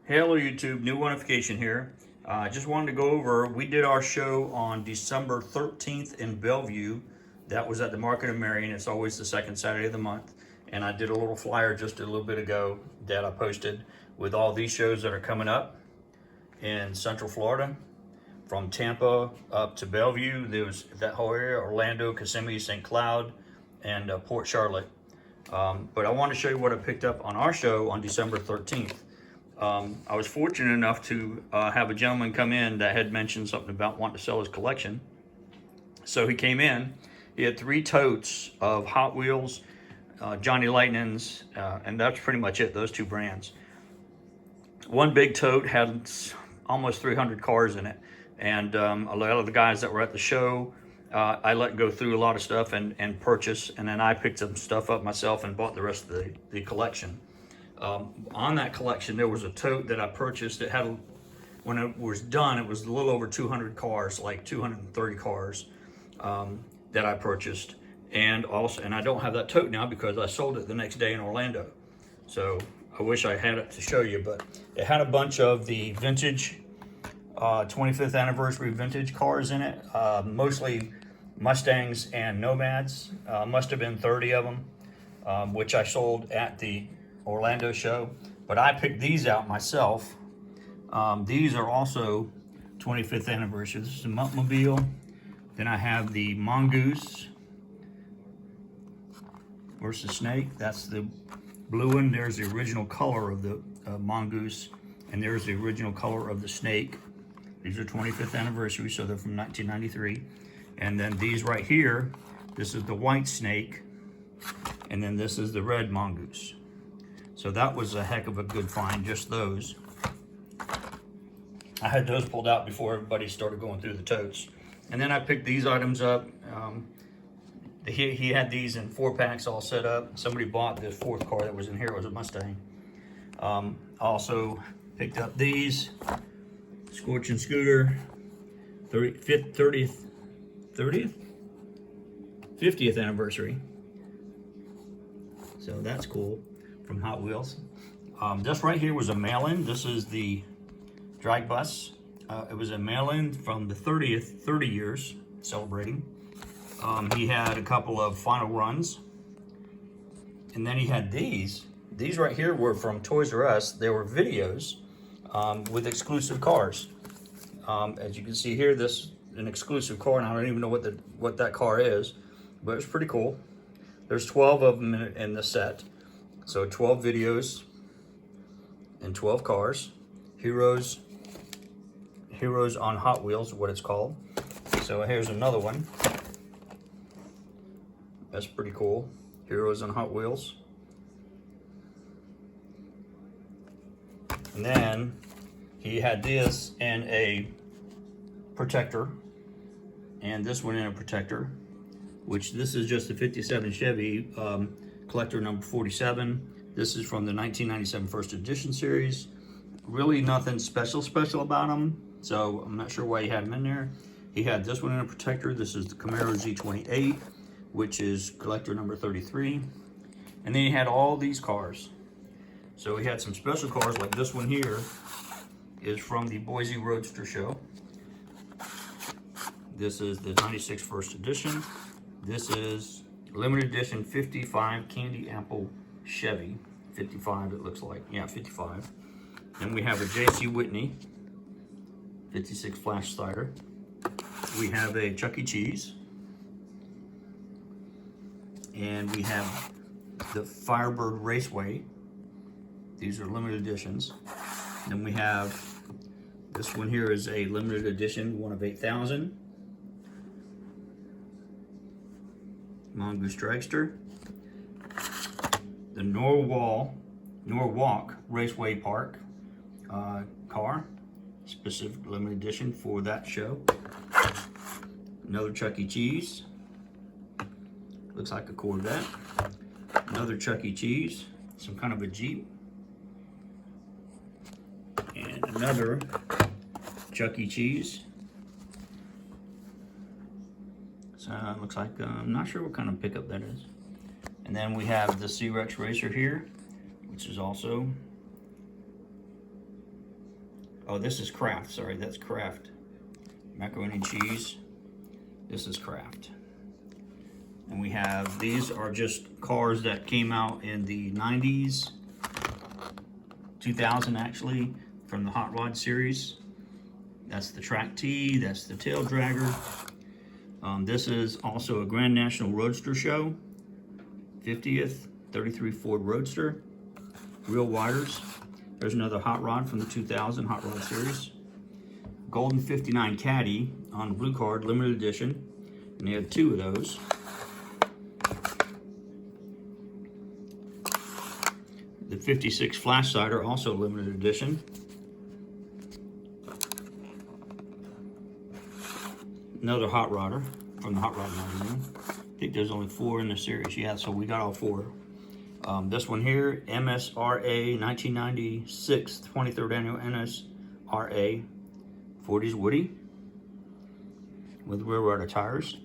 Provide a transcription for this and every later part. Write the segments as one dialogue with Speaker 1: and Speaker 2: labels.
Speaker 1: Hello YouTube, new notification here. I just wanted to go over, we did our show on December 13th in Belleview. That was at the Market of Marion. It's always the second Saturday of the month. And I did a little flyer just a little bit ago that I posted with all these shows that are coming up in Central Florida. From Tampa up to Bellevue, there was that whole area, Orlando, Kissimmee, St. Cloud, and Port Charlotte. But I want to show you what I picked up on our show on December 13th. I was fortunate enough to have a gentleman come in that had mentioned something about wanting to sell his collection. So he came in, he had 3 totes of Hot Wheels, Johnny Lightning's, and that's pretty much it, those 2 brands. One big tote had almost 300 cars in it. And a lot of the guys that were at the show, I let go through a lot of stuff and purchase, and then I picked some stuff up myself and bought the rest of the collection. On that collection, there was a tote that I purchased. It had, when it was done, it was a little over 200 cars, like 230 cars that I purchased. And I don't have that tote now because I sold it the next day in Orlando. So I wish I had it to show you, but it had a bunch of the vintage 25th anniversary vintage cars in it, mostly Mustangs and Nomads. Must have been 30 of them, which I sold at the Orlando show, but I picked these out myself. These are also 25th anniversary. This is a Muntmobile. Then I have the Mongoose versus Snake. That's the blue one. There's the original color of the Mongoose, and there's the original color of the Snake. These are 25th anniversary, so they're from 1993. And then these right here, this is the white Snake, and then this is the red Mongoose. So that was a heck of a good find, just those. I had those pulled out before everybody started going through the totes. And then I picked these items up. He had these in 4-packs all set up. Somebody bought the 4th car that was in here. It was a Mustang. Also picked up these. Scorching Scooter, 50th anniversary. So that's cool, from Hot Wheels. This right here was a mail-in. This is the drag bus. It was a mail-in from the 30 years celebrating. He had a couple of final runs. And then he had these. These right here were from Toys R Us. They were videos with exclusive cars. As you can see here, this is an exclusive car, and I don't even know what that car is, but it's pretty cool. There's 12 of them in the set. So 12 videos and 12 cars. Heroes on Hot Wheels, what it's called. So here's another one. That's pretty cool. Heroes on Hot Wheels. And then he had this in a protector, and this one in a protector, which this is just a 57 Chevy collector number 47. This is from the 1997 first edition series. Really nothing special about them, so I'm not sure why he had them in there. He had this one in a protector. This is the Camaro Z28, which is collector number 33. And then he had all these cars. So he had some special cars, like this one here is from the Boise Roadster show. This is the 96 first edition. This is limited edition 55 Candy Apple Chevy. 55 it looks like, yeah, 55. Then we have a J.C. Whitney 56 Flash Slider. We have a Chuck E. Cheese. And we have the Firebird Raceway. These are limited editions. Then we have, this one here is a limited edition, one of 8,000. Mongoose Dragster. The Norwalk Raceway Park car, specific limited edition for that show. Another Chuck E. Cheese. Looks like a Corvette. Another Chuck E. Cheese, some kind of a Jeep. And another Chuck E. Cheese. So it looks like, I'm not sure what kind of pickup that is. And then we have the C-Rex Racer here, which is also Oh, this is Kraft. Sorry, that's Kraft. Macaroni and cheese. This is Kraft. And we have, these are just cars that came out in the 90s, 2000 actually, from the Hot Rod series. That's the Track T, that's the Tail Dragger. This is also a Grand National Roadster Show, 50th, 33 Ford Roadster, real wires. There's another Hot Rod from the 2000 Hot Rod series. Golden 59 Caddy on blue card, limited edition. And they have 2 of those. The 56 Flash Cider, also limited edition. Another Hot Rodder from the Hot Rod magazine. I think there's only 4 in the series. Yeah, so we got all 4. This one here, MSRA 1996, 23rd Annual NSRA 40s Woody with railroad tires.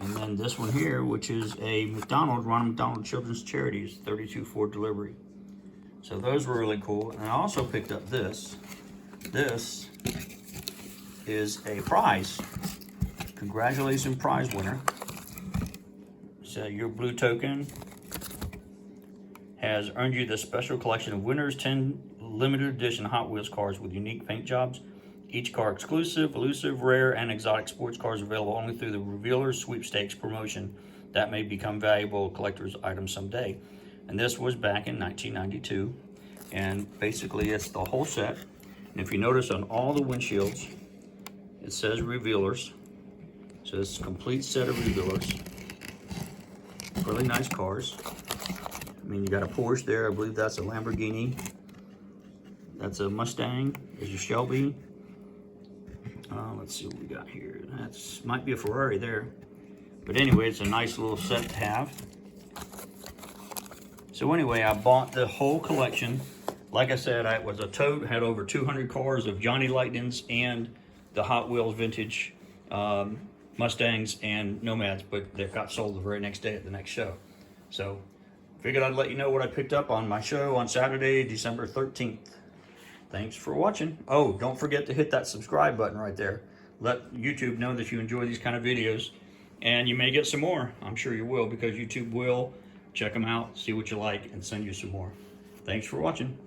Speaker 1: And then this one here, which is a Ronald McDonald Children's Charities 32 Ford delivery. So those were really cool. And I also picked up this. This is a prize. Congratulations, prize winner. So your blue token has earned you this special collection of winners 10 limited edition Hot Wheels cars with unique paint jobs. Each car exclusive, elusive, rare, and exotic sports cars available only through the Revealers Sweepstakes promotion that may become valuable collector's items someday. And this was back in 1992. And basically it's the whole set. And if you notice on all the windshields, it says Revealers. So it's a complete set of Revealers. Really nice cars. I mean, you got a Porsche there. I believe that's a Lamborghini. That's a Mustang. There's a Shelby. Let's see what we got here. That's might be a Ferrari there. But anyway, it's a nice little set to have. So anyway, I bought the whole collection. Like I said, I was a tote, had over 200 cars of Johnny Lightnings and the Hot Wheels vintage Mustangs and Nomads, but they got sold the very next day at the next show. So figured I'd let you know what I picked up on my show on Saturday, December 13th. Thanks for watching. Oh, don't forget to hit that subscribe button right there. Let YouTube know that you enjoy these kind of videos, and you may get some more. I'm sure you will, because YouTube will check them out, see what you like, and send you some more. Thanks for watching.